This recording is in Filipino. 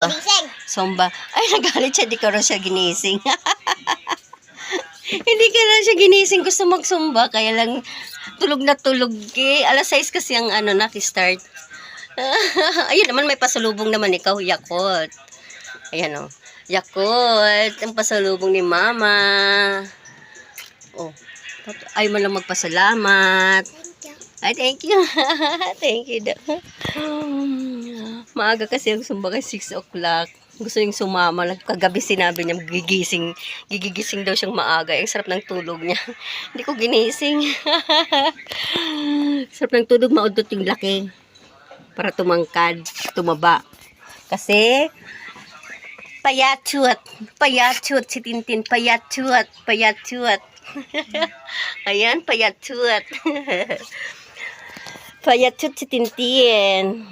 Ginising. Sumba. Ay, nagalit siya. Di ko rin siya ginising. Hindi ka rin siya ginising. Gusto magsumba. Kaya lang tulog na tulog. Alas 6 kasi ang start. Ayun naman, may pasalubong naman ikaw. Yakult. Ayan o. Yakult. Ang pasalubong ni Mama. Oh. Ay mo lang magpasalamat. Ay, thank you. Thank you daw. Maaga kasi ang sumba kasi 6 o'clock. Gusto niyang sumama. Kagabi sinabi niya gigigising daw siyang maaga. Ang sarap ng tulog niya. Hindi ko ginising. Sarap ng tulog, maudot yung laki. Para tumangkad, tumaba. Kasi, payatsuat si Tintin, payatsuat. Ayan, payatsuat. Payatsuat si Tintin.